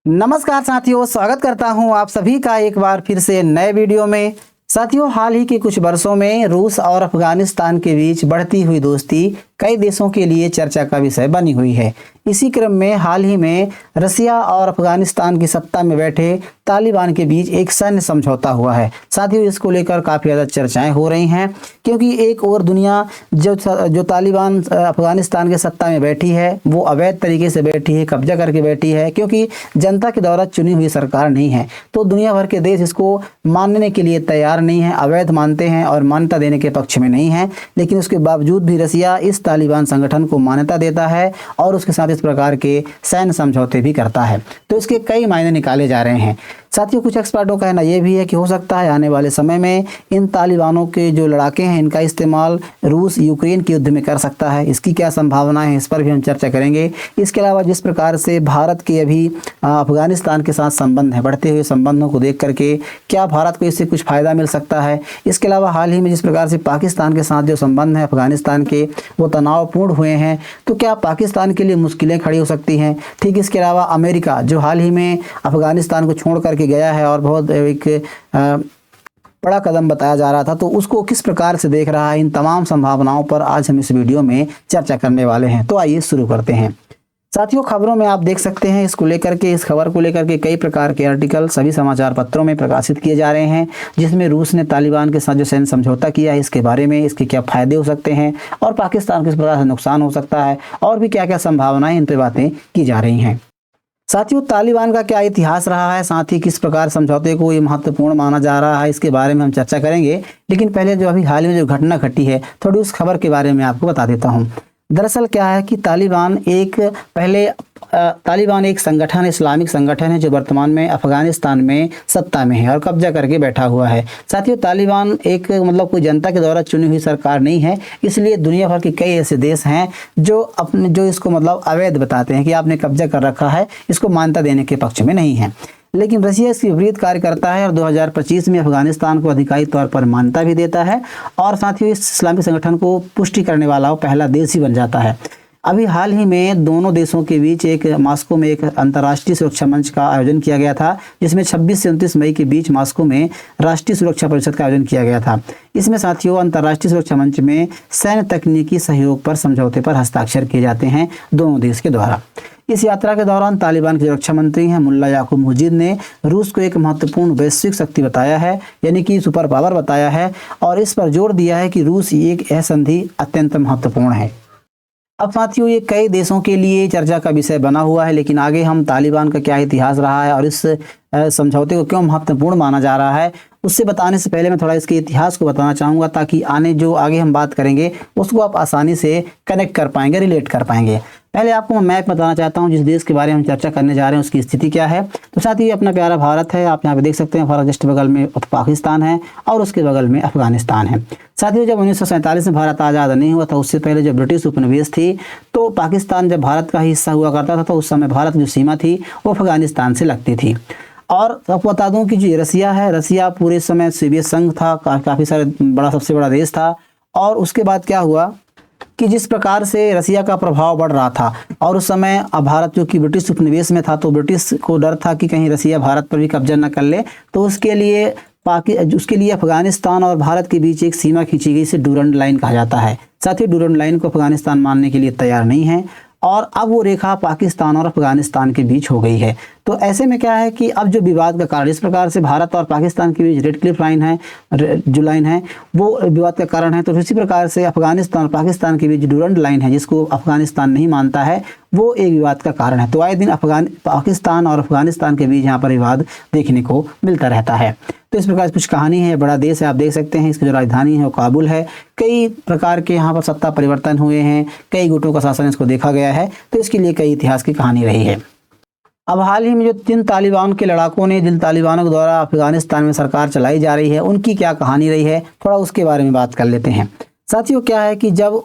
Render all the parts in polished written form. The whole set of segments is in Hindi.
नमस्कार साथियों, स्वागत करता हूं आप सभी का एक बार फिर से नए वीडियो में। साथियों, हाल ही के कुछ वर्षों में रूस और अफगानिस्तान के बीच बढ़ती हुई दोस्ती कई देशों के लिए चर्चा का विषय बनी हुई है। इसी क्रम में हाल ही में रसिया और अफगानिस्तान की सत्ता में बैठे तालिबान के बीच एक सैन्य समझौता हुआ है। साथियों, इसको लेकर काफ़ी ज़्यादा चर्चाएं हो रही हैं, क्योंकि एक और दुनिया जो तालिबान अफगानिस्तान की सत्ता में बैठी है वो अवैध तरीके से बैठी है, कब्जा करके बैठी है, क्योंकि जनता के द्वारा चुनी हुई सरकार नहीं है। तो दुनिया भर के देश इसको मानने के लिए तैयार नहीं है, अवैध मानते हैं और मान्यता देने के पक्ष में नहीं है। लेकिन उसके बावजूद भी रसिया इस तालिबान संगठन को मान्यता देता है और उसके साथ इस प्रकार के सैन्य समझौते भी करता है। तो इसके कई मायने निकाले जा रहे हैं। साथियों, कुछ एक्सपर्टों का कहना यह भी है कि हो सकता है आने वाले समय में इन तालिबानों के जो लड़ाके हैं इनका इस्तेमाल रूस यूक्रेन के युद्ध में कर सकता है। इसकी क्या संभावना है, इस पर भी हम चर्चा करेंगे। इसके अलावा जिस प्रकार से भारत के अभी अफगानिस्तान के साथ संबंध है, बढ़ते हुए संबंधों को देख करके क्या भारत को इससे कुछ फ़ायदा मिल सकता है। इसके अलावा हाल ही में जिस प्रकार से पाकिस्तान के साथ जो संबंध है अफगानिस्तान के वो तनावपूर्ण हुए हैं, तो क्या पाकिस्तान के लिए मुश्किलें खड़ी हो सकती हैं। ठीक इसके अलावा अमेरिका जो हाल ही में अफगानिस्तान को छोड़ करके गया है और बहुत एक बड़ा कदम बताया जा रहा था, तो उसको किस प्रकार से देख रहा है, इन तमाम संभावनाओं पर आज हम इस वीडियो में चर्चा करने वाले हैं। तो आइए शुरू करते हैं। साथियों, खबरों में आप देख सकते हैं इस खबर को लेकर के कई प्रकार के आर्टिकल सभी समाचार पत्रों में प्रकाशित किए जा रहे हैं, जिसमें रूस ने तालिबान के साथ जो सैन्य समझौता किया है इसके बारे में, इसके क्या फायदे हो सकते हैं और पाकिस्तान को किस प्रकार से नुकसान हो सकता है और भी क्या क्या संभावनाएं, इन पर बातें की जा रही हैं। साथियों, तालिबान का क्या इतिहास रहा है, साथ ही किस प्रकार समझौते को ये महत्वपूर्ण माना जा रहा है, इसके बारे में हम चर्चा करेंगे। लेकिन पहले जो अभी हाल ही में जो घटना घटी है थोड़ी उस खबर के बारे में आपको बता देता हूँ। दरअसल क्या है कि तालिबान एक संगठन, इस्लामिक संगठन है जो वर्तमान में अफगानिस्तान में सत्ता में है और कब्जा करके बैठा हुआ है। साथियों, तालिबान एक कोई जनता के द्वारा चुनी हुई सरकार नहीं है, इसलिए दुनिया भर के कई ऐसे देश हैं जो इसको अवैध बताते हैं कि आपने कब्जा कर रखा है, इसको मान्यता देने के पक्ष में नहीं है। लेकिन रसिया इसके विपरीत कार्य करता है और 2025 में अफगानिस्तान को आधिकारिक तौर पर मान्यता भी देता है और साथियों इस इस्लामिक संगठन को पुष्टि करने वाला वो पहला देश ही बन जाता है। अभी हाल ही में दोनों देशों के बीच मास्को में एक अंतर्राष्ट्रीय सुरक्षा मंच का आयोजन किया गया था, जिसमें 26 से 29 मई के बीच मास्को में राष्ट्रीय सुरक्षा परिषद का आयोजन किया गया था। इसमें साथियों अंतर्राष्ट्रीय सुरक्षा मंच में सैन्य तकनीकी सहयोग पर समझौते पर हस्ताक्षर किए जाते हैं दोनों देश के द्वारा। इस यात्रा के दौरान तालिबान के रक्षा मंत्री हैं मुल्ला याकूब मुजीद ने रूस को एक महत्वपूर्ण वैश्विक शक्ति बताया है, यानी कि सुपर पावर बताया है, और इस पर जोर दिया है कि रूस यह संधि अत्यंत महत्वपूर्ण है। अब साथियों, ये कई देशों के लिए चर्चा का विषय बना हुआ है, लेकिन आगे हम तालिबान का क्या इतिहास रहा है और इस समझौते को क्यों महत्वपूर्ण माना जा रहा है उससे बताने से पहले मैं थोड़ा इसके इतिहास को बताना चाहूँगा, ताकि आगे हम बात करेंगे उसको आप आसानी से कनेक्ट कर पाएंगे, रिलेट कर पाएंगे। पहले आपको मैं मैप बताना चाहता हूं जिस देश के बारे में हम चर्चा करने जा रहे हैं उसकी स्थिति क्या है। तो साथ ही अपना प्यारा भारत है, आप यहाँ पे देख सकते हैं। भारत जस्ट बगल में पाकिस्तान है और उसके बगल में अफगानिस्तान है। साथियों, जब 1947 में भारत आज़ाद नहीं हुआ था, उससे पहले जब ब्रिटिश उपनिवेश थी, तो पाकिस्तान जब भारत का हिस्सा हुआ करता था, तो उस समय भारत की जो सीमा थी वो अफगानिस्तान से लगती थी। और आपको बता दूं कि जो रसिया है, रसिया पूरे समय सोवियत संघ था, काफ़ी सारे सबसे बड़ा देश था। और उसके बाद क्या हुआ कि जिस प्रकार से रसिया का प्रभाव बढ़ रहा था और उस समय भारत जो कि ब्रिटिश उपनिवेश में था, तो ब्रिटिश को डर था कि कहीं रसिया भारत पर भी कब्जा न कर ले, तो उसके लिए अफगानिस्तान और भारत के बीच एक सीमा खींची गई, इसे डूरंड लाइन कहा जाता है। साथ ही डूरंड लाइन को अफगानिस्तान मानने के लिए तैयार नहीं है और अब वो रेखा पाकिस्तान और अफगानिस्तान के बीच हो गई है। तो ऐसे में क्या है कि अब जो विवाद का कारण, इस प्रकार से भारत और पाकिस्तान के बीच रेड क्लिफ लाइन है, जो लाइन है वो विवाद का कारण है। तो इसी प्रकार से अफगानिस्तान और पाकिस्तान के बीच डूरंड लाइन है, जिसको अफगानिस्तान नहीं मानता है, वो एक विवाद का कारण है। तो आए दिन पाकिस्तान और अफगानिस्तान के बीच यहाँ पर विवाद देखने को मिलता रहता है। तो इस प्रकार कुछ कहानी है, बड़ा देश है, आप देख सकते हैं। इसकी जो राजधानी है वो काबुल है। कई प्रकार के यहाँ पर सत्ता परिवर्तन हुए हैं, कई गुटों का शासन इसको देखा गया है, तो इसके लिए कई इतिहास की कहानी रही है। अब हाल ही में जो 3 तालिबान के लड़ाकों ने, जिन तालिबानों के द्वारा अफगानिस्तान में सरकार चलाई जा रही है, उनकी क्या कहानी रही है, थोड़ा उसके बारे में बात कर लेते हैं। साथियों, क्या है कि जब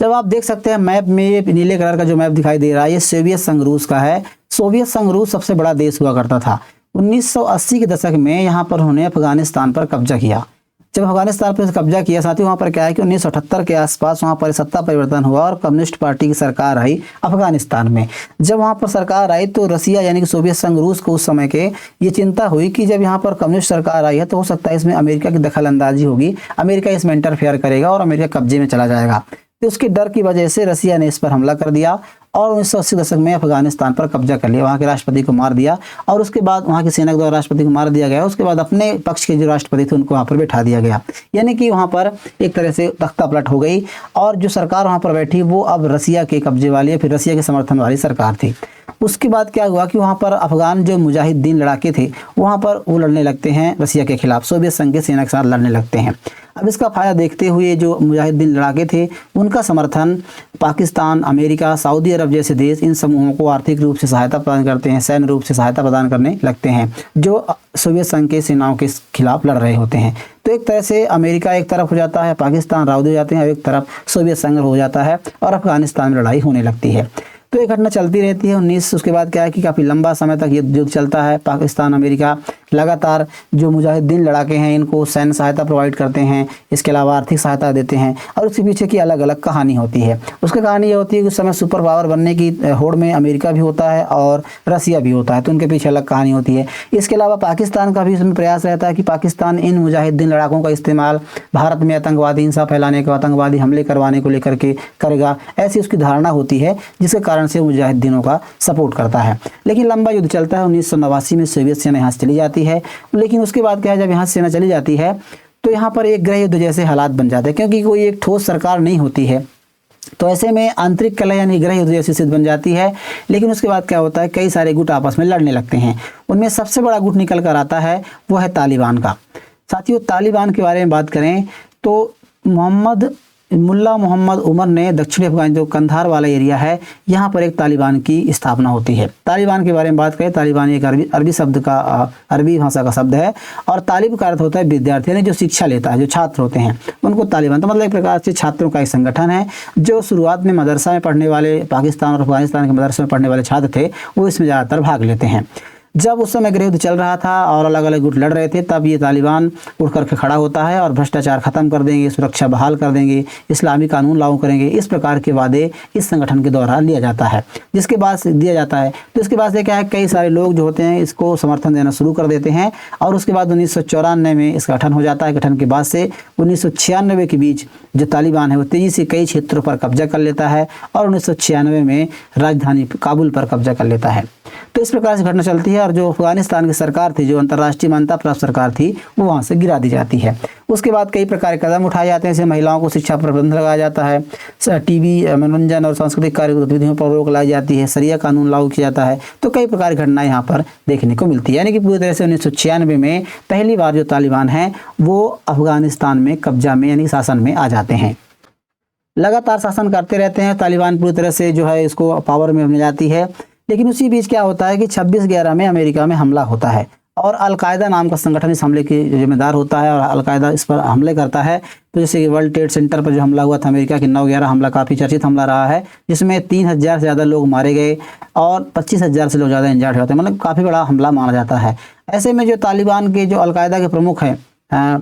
आप देख सकते हैं मैप में, ये नीले कलर का जो मैप दिखाई दे रहा है, ये सोवियत संघ रूस का है। सोवियत संघ रूस सबसे बड़ा देश हुआ करता था। 1980 के दशक में यहाँ पर उन्होंने अफगानिस्तान पर कब्जा किया। जब अफगानिस्तान पर कब्जा किया, साथ ही वहाँ पर क्या है कि 1978 के आसपास वहाँ पर सत्ता परिवर्तन हुआ और कम्युनिस्ट पार्टी की सरकार आई अफगानिस्तान में। जब वहाँ पर सरकार आई तो रसिया यानी कि सोवियत संघ, रूस को उस समय के ये चिंता हुई कि जब यहाँ पर कम्युनिस्ट सरकार आई है तो हो सकता है इसमें अमेरिका की दखल अंदाजी होगी, अमेरिका इसमें इंटरफेयर करेगा और अमेरिका कब्जे में चला जाएगा। तो उसके डर की वजह से रसिया ने इस पर हमला कर दिया और 1980 दशक में अफगानिस्तान पर कब्जा कर लिया, वहाँ के राष्ट्रपति को मार दिया और उसके बाद वहाँ की सेना के द्वारा राष्ट्रपति को मार दिया गया। उसके बाद अपने पक्ष के जो राष्ट्रपति थे उनको वहाँ पर बैठा दिया गया, यानी कि वहाँ पर एक तरह से तख्ता पलट हो गई और जो सरकार वहाँ पर बैठी वो अब रसिया के कब्जे वाली या फिर रसिया के समर्थन वाली सरकार थी। उसके बाद क्या हुआ कि वहाँ पर अफगान जो मुजाहिदीन लड़ाके थे वहाँ पर वो लड़ने लगते हैं रसिया के खिलाफ, सोवियत संघ की सेना के साथ लड़ने लगते हैं। अब इसका फ़ायदा देखते हुए जो मुजाहिदीन लड़ाके थे उनका समर्थन पाकिस्तान, अमेरिका, सऊदी अरब जैसे देश इन समूहों को आर्थिक रूप से सहायता प्रदान करते हैं, सैन्य रूप से सहायता प्रदान करने लगते हैं जो सोवियत संघ के सेनाओं के खिलाफ लड़ रहे होते हैं। तो एक तरह से अमेरिका एक तरफ हो जाता है, पाकिस्तान राउदी हो जाते हैं और एक तरफ सोवियत संघ हो जाता है और अफगानिस्तान में लड़ाई होने लगती है। तो ये घटना चलती रहती है। 19 उसके बाद क्या है कि काफ़ी लंबा समय तक ये युद्ध चलता है। पाकिस्तान, अमेरिका लगातार जो मुजाहिदीन लड़ाके हैं इनको सैन्य सहायता प्रोवाइड करते हैं, इसके अलावा आर्थिक सहायता देते हैं और उसके पीछे की अलग अलग कहानी होती है। उसकी कहानी ये होती है कि उस समय सुपर पावर बनने की होड़ में अमेरिका भी होता है और रसिया भी होता है, तो उनके पीछे अलग कहानी होती है। इसके अलावा पाकिस्तान का भी इसमें प्रयास रहता है कि पाकिस्तान इन मुजाहिदीन लड़ाकों का इस्तेमाल भारत में आतंकवादी हिंसा फैलाने का, आतंकवादी हमले करवाने को लेकर के करेगा, ऐसी उसकी धारणा होती है जिसके कारण से मुजाहिदीनों का सपोर्ट करता है। लेकिन लंबा युद्ध चलता है। 1989 में सोवियत सेना यहाँ से चली जाती है, लेकिन उसके बाद क्या है जब यहाँ से सेना चली जाती है तो यहाँ पर एक गृह युद्ध जैसे हालात बन जाते हैं, क्योंकि कोई एक ठोस सरकार नहीं होती है। तो ऐसे में आंतरिक कलह यानी गृह युद्ध जैसी स्थिति बन जाती है। लेकिन उसके बाद क्या होता है, कई सारे गुट आपस में लड़ने लगते हैं। उनमें सबसे बड़ा गुट निकल कर आता है वो है तालिबान का। साथियों, तालिबान के बारे में बात करें तो मुल्ला मोहम्मद उमर ने दक्षिणी अफगान जो कंधार वाला एरिया है यहाँ पर एक तालिबान की स्थापना होती है। तालिबान के बारे में बात करें, तालिबान एक अरबी भाषा का शब्द है और तालिब का अर्थ होता है विद्यार्थी, यानी जो शिक्षा लेता है, जो छात्र होते हैं उनको तालिबान, तो मतलब एक प्रकार से छात्रों का एक संगठन है। जो शुरुआत में मदरसा में पढ़ने वाले, पाकिस्तान और अफगानिस्तान के मदरसे में पढ़ने वाले छात्र थे वो इसमें ज़्यादातर भाग लेते हैं। जब उस समय गृह युद्ध चल रहा था और अलग अलग गुट लड़ रहे थे, तब ये तालिबान उठ करके खड़ा होता है और भ्रष्टाचार खत्म कर देंगे, सुरक्षा बहाल कर देंगे, इस्लामी कानून लागू करेंगे, इस प्रकार के वादे इस संगठन के द्वारा लिया जाता है। जिसके बाद दिया जाता है तो इसके बाद से क्या है, कई सारे लोग जो होते हैं इसको समर्थन देना शुरू कर देते हैं और उसके बाद 1994 में इसका गठन हो जाता है। गठन के बाद से 1996 के बीच जो तालिबान है वो तेज़ी से कई क्षेत्रों पर कब्जा कर लेता है और 1996 में राजधानी काबुल पर कब्जा कर लेता है। तो इस प्रकार से घटना चलती है और जो अफगानिस्तान की सरकार थी, जो अंतर्राष्ट्रीय मान्यता प्राप्त सरकार थी, वो वहाँ से गिरा दी जाती है। उसके बाद कई प्रकार के कदम उठाए जाते हैं, जैसे महिलाओं को शिक्षा पर प्रतिबंध लगाया जाता है, टीवी, मनोरंजन और सांस्कृतिक गतिविधियों पर रोक लाई जाती है, शरिया कानून लागू किया जाता है। तो कई प्रकार की घटनाएं यहाँ पर देखने को मिलती है, यानी कि पूरी तरह से 1996 में पहली बार जो तालिबान है वो अफगानिस्तान में कब्जा में यानी शासन में आ जाते हैं। लगातार शासन करते रहते हैं, तालिबान पूरी तरह से जो है इसको पावर में मिल जाती है। लेकिन उसी बीच क्या होता है कि 26/11 में अमेरिका में हमला होता है और अलकायदा नाम का संगठन इस हमले के जिम्मेदार होता है और अलकायदा इस पर हमले करता है। तो जैसे कि वर्ल्ड ट्रेड सेंटर पर जो हमला हुआ था अमेरिका के 9/11 हमला काफ़ी चर्चित हमला रहा है, जिसमें 3000 से ज़्यादा लोग मारे गए और 25,000 से लोग ज़्यादा इंजर्ड होते हैं, मतलब काफ़ी बड़ा हमला माना जाता है। ऐसे में जो तालिबान के जो अलकायदा के प्रमुख हैं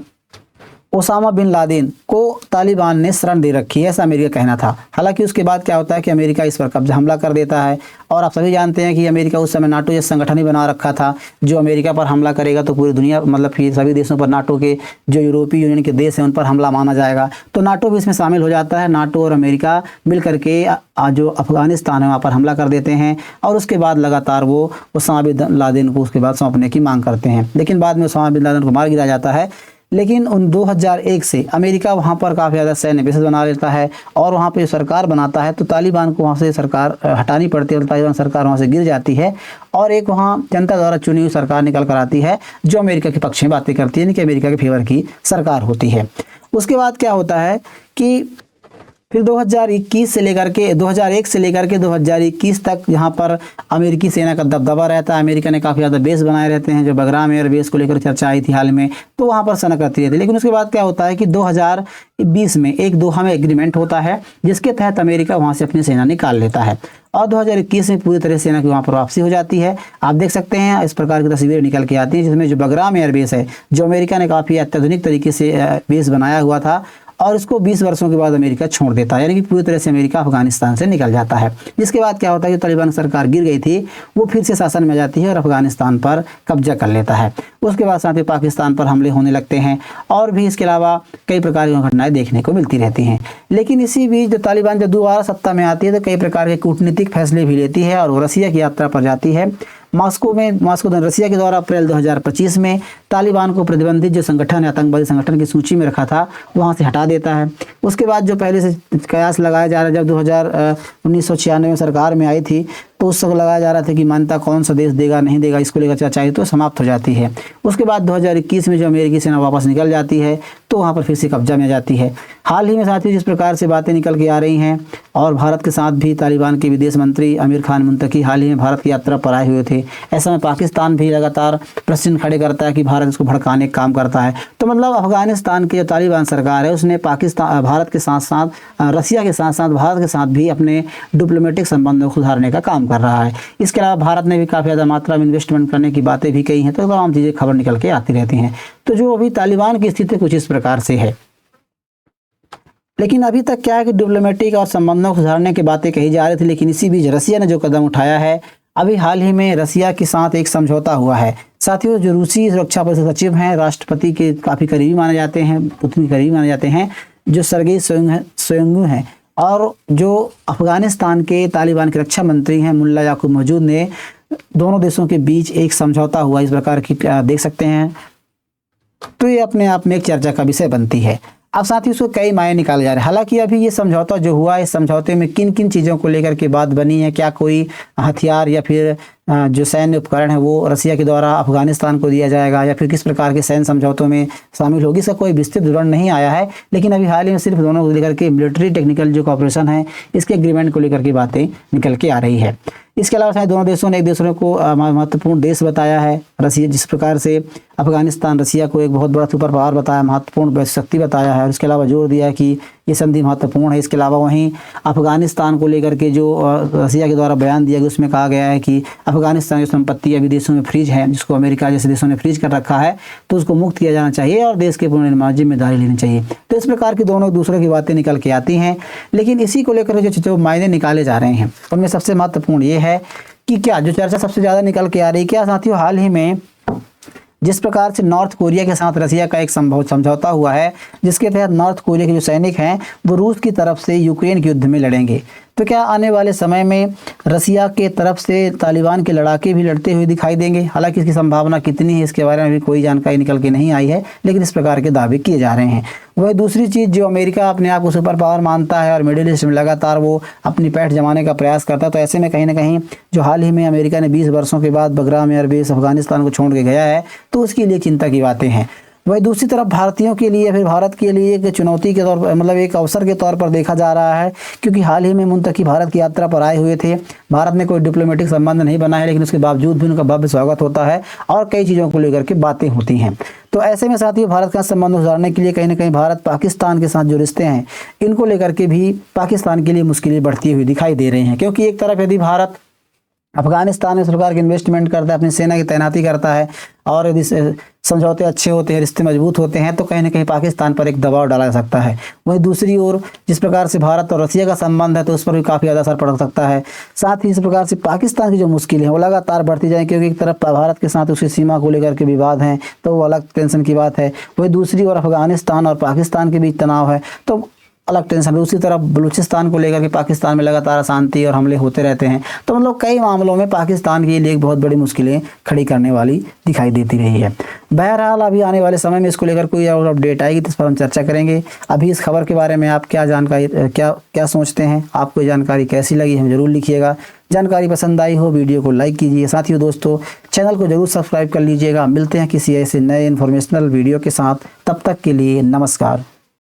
ओसामा बिन लादेन को तालिबान ने शरण दे रखी है, ऐसा अमेरिका कहना था। हालांकि उसके बाद क्या होता है कि अमेरिका इस पर कब्जा हमला कर देता है और आप सभी जानते हैं कि अमेरिका उस समय नाटो जैसा संगठन ही बना रखा था। जो अमेरिका पर हमला करेगा तो पूरी दुनिया, मतलब फिर सभी देशों पर, नाटो के जो यूरोपीय यूनियन के देश हैं उन पर हमला माना जाएगा। तो नाटो भी इसमें शामिल हो जाता है। नाटो और अमेरिका मिल करके जो अफगानिस्तान है वहाँ पर हमला कर देते हैं और उसके बाद लगातार वो ओसामा बिन लादेन को उसके बाद सौंपने की मांग करते हैं। लेकिन बाद में ओसामा बिन लादेन को मार गिराया जाता है। लेकिन उन 2001 से अमेरिका वहाँ पर काफ़ी ज़्यादा सैन्य बेसेस बना लेता है और वहाँ पे सरकार बनाता है। तो तालिबान को वहाँ से सरकार हटानी पड़ती है और तालिबान सरकार वहाँ से गिर जाती है और एक वहाँ जनता द्वारा चुनी हुई सरकार निकल कर आती है जो अमेरिका के पक्ष में बातें करती है, यानी कि अमेरिका के फेवर की सरकार होती है। उसके बाद क्या होता है कि फिर 2001 से लेकर के 2021 तक यहाँ पर अमेरिकी सेना का दबदबा रहता है। अमेरिका ने काफ़ी ज़्यादा बेस बनाए रहते हैं, जो बगराम एयर बेस को लेकर चर्चा आई थी हाल में, तो वहाँ पर सेना करती रहती है। लेकिन उसके बाद क्या होता है कि 2020 में एक दोहा में एग्रीमेंट होता है जिसके तहत अमेरिका वहाँ से अपनी सेना निकाल लेता है और 2021 में पूरी तरह से सेना की वहाँ पर वापसी हो जाती है। आप देख सकते हैं इस प्रकार की तस्वीरें निकल के आती हैं, जिसमें जो बगराम एयरबेस है, जो अमेरिका ने काफ़ी अत्याधुनिक तरीके से बेस बनाया हुआ था, और उसको 20 वर्षों के बाद अमेरिका छोड़ देता है, यानी कि पूरी तरह से अमेरिका अफगानिस्तान से निकल जाता है। जिसके बाद क्या होता है कि तालिबान सरकार गिर गई थी, वो फिर से शासन में जाती है और अफगानिस्तान पर कब्जा कर लेता है। उसके बाद साथ ही पाकिस्तान पर हमले होने लगते हैं, और भी इसके अलावा कई प्रकार की घटनाएं देखने को मिलती रहती हैं। लेकिन इसी बीच जो तालिबान जब दोबारा सत्ता में आती है तो कई प्रकार के कूटनीतिक फैसले भी लेती है, और वो रसिया की यात्रा पर जाती है। मॉस्को रसिया के द्वारा अप्रैल 2025 में तालिबान को प्रतिबंधित जो संगठन है, आतंकवादी संगठन की सूची में रखा था, वहाँ से हटा देता है। उसके बाद जो पहले से कयास लगाया जा रहा है, जब 1996 में सरकार में आई थी, तो उस वक्त लगाया जा रहा था कि मान्यता कौन सा देश देगा नहीं देगा, इसको लेकर चर्चा आई तो समाप्त हो जाती है। उसके बाद 2021 में जो अमेरिकी सेना वापस निकल जाती है, तो वहाँ पर फिर से कब्जा में आ जाती है। हाल ही में साथियों जिस प्रकार से बातें निकल के आ रही हैं, और भारत के साथ भी तालिबान के विदेश मंत्री आमिर खान मुंतकी हाल ही में भारत की यात्रा पर आए हुए थे। ऐसा में पाकिस्तान भी लगातार प्रश्न खड़े करता है कि भारत इसको भड़काने का काम करता है। तो मतलब अफगानिस्तान की जो तालिबान सरकार है, उसने भारत के साथ साथ रसिया के साथ साथ भारत के साथ भी अपने डिप्लोमेटिक संबंधों को सुधारने का काम कर रहा है। इसके अलावा भारत ने भी काफ़ी ज़्यादा मात्रा में इन्वेस्टमेंट करने की बातें भी कही हैं। तो तमाम चीज़ें खबर निकल के आती रहती हैं। तो जो अभी तालिबान की स्थिति कुछ इस प्रकार से है। लेकिन अभी तक क्या है कि डिप्लोमेटिक और संबंधों को सुधारने की बातें कही जा रही थी, लेकिन इसी बीच रसिया ने जो कदम उठाया है, अभी हाल ही में रसिया के साथ एक समझौता हुआ है। साथियों जो रूसी सुरक्षा परिषद सचिव हैं, राष्ट्रपति के काफ़ी करीबी माने जाते हैं, पुतिन के करीबी माने जाते हैं, जो सर्गेई सोइगु हैं, और जो अफगानिस्तान के तालिबान के रक्षा मंत्री हैं मुल्ला याकूब मौजूद ने, दोनों देशों के बीच एक समझौता हुआ इस प्रकार की देख सकते हैं। तो ये अपने आप में एक चर्चा का विषय बनती है। अब साथ ही उसको कई मायने निकाले जा रहे हैं। हालांकि अभी ये समझौता जो हुआ है, इस समझौते में किन किन चीज़ों को लेकर के बात बनी है, क्या कोई हथियार या फिर जो सैन्य उपकरण है वो रसिया के द्वारा अफगानिस्तान को दिया जाएगा, या फिर किस प्रकार के सैन्य समझौतों में शामिल होगी, इसका कोई विस्तृत विवरण नहीं आया है। लेकिन अभी हाल ही में सिर्फ दोनों को लेकर के मिलिट्री टेक्निकल जो कॉपरेशन है, इसके एग्रीमेंट को लेकर के बातें निकल के आ रही है। इसके अलावा शायद दोनों देशों ने एक दूसरे को महत्वपूर्ण देश बताया है। रसिया जिस प्रकार से अफगानिस्तान रसिया को एक बहुत बड़ा सुपर पावर बताया, महत्वपूर्ण शक्ति बताया है, और इसके अलावा जोर दिया है कि ये संधि महत्वपूर्ण है। इसके अलावा वहीं अफगानिस्तान को लेकर के जो रसिया के द्वारा बयान दिया गया, उसमें कहा गया है कि अफगानिस्तान की संपत्ति अभी देशों में फ्रीज है, जिसको अमेरिका जैसे देशों ने फ्रीज कर रखा है, तो उसको मुक्त किया जाना चाहिए और देश के पुनर्निर्माण जिम्मेदारी लेनी चाहिए। तो इस प्रकार की दोनों दूसरे की बातें निकल के आती हैं। लेकिन इसी को लेकर जो मायने निकाले जा रहे हैं, उनमें सबसे महत्वपूर्ण ये है कि क्या जो चर्चा सबसे ज़्यादा निकल के आ रही है, क्या साथियों हाल ही में जिस प्रकार से नॉर्थ कोरिया के साथ रसिया का एक समझौता हुआ है, जिसके तहत नॉर्थ कोरिया के जो सैनिक हैं वो रूस की तरफ से यूक्रेन के युद्ध में लड़ेंगे, तो क्या आने वाले समय में रसिया के तरफ से तालिबान के लड़ाके भी लड़ते हुए दिखाई देंगे? हालांकि इसकी संभावना कितनी है इसके बारे में भी कोई जानकारी निकल के नहीं आई है, लेकिन इस प्रकार के दावे किए जा रहे हैं। वह दूसरी चीज़, जो अमेरिका अपने आप को सुपर पावर मानता है और मिडिल ईस्ट में लगातार वो अपनी पैठ जमाने का प्रयास करता है, तो ऐसे में कहीं ना कहीं जो हाल ही में अमेरिका ने 20 वर्षों के बाद बगराम एयरबेस अफगानिस्तान को छोड़ के गया है, तो उसके लिए चिंता की बातें हैं। वही दूसरी तरफ भारतीयों के लिए, फिर भारत के लिए एक चुनौती के तौर पर, मतलब एक अवसर के तौर पर देखा जा रहा है, क्योंकि हाल ही में मुंतकी भारत की यात्रा पर आए हुए थे। भारत ने कोई डिप्लोमेटिक संबंध नहीं बनाया, लेकिन उसके बावजूद भी उनका भव्य स्वागत होता है और कई चीज़ों को लेकर के बातें होती हैं। तो ऐसे में साथियों भारत का संबंध सुधारने के लिए कहीं ना कहीं भारत पाकिस्तान के साथ जो रिश्ते हैं, इनको लेकर के भी पाकिस्तान के लिए मुश्किलें बढ़ती हुई दिखाई दे रही हैं। क्योंकि एक तरफ यदि भारत अफगानिस्तान में सरकार की इन्वेस्टमेंट करता है, अपनी सेना की तैनाती करता है, और यदि समझौते अच्छे होते हैं, रिश्ते मजबूत होते हैं, तो कहीं ना कहीं पाकिस्तान पर एक दबाव डाला जा सकता है। वहीं दूसरी ओर जिस प्रकार से भारत और रसिया का संबंध है, तो उस पर भी काफ़ी ज़्यादा असर पड़ सकता है। साथ ही इस प्रकार से पाकिस्तान की जो मुश्किलें हैं वो लगातार बढ़ती जाएँ, क्योंकि एक तरफ भारत के साथ उसकी सीमा को लेकर के विवाद हैं, तो वो अलग टेंशन की बात है। वहीं दूसरी ओर अफगानिस्तान और पाकिस्तान के बीच तनाव है, तो अलग टेंशन। दूसरी तरफ बलूचिस्तान को लेकर के पाकिस्तान में लगातार अशांति और हमले होते रहते हैं। तो मतलब कई मामलों में पाकिस्तान के लिए एक बहुत बड़ी मुश्किलें खड़ी करने वाली दिखाई देती रही है। बहरहाल अभी आने वाले समय में इसको लेकर कोई और अपडेट आएगी तो इस पर हम चर्चा करेंगे। अभी इस खबर के बारे में आप क्या जानकारी क्या सोचते हैं? आपको जानकारी कैसी लगी हमें ज़रूर लिखिएगा। जानकारी पसंद आई हो वीडियो को लाइक कीजिए। साथियों दोस्तों चैनल को जरूर सब्सक्राइब कर लीजिएगा। मिलते हैं किसी ऐसे नए इन्फॉर्मेशनल वीडियो के साथ, तब तक के लिए नमस्कार।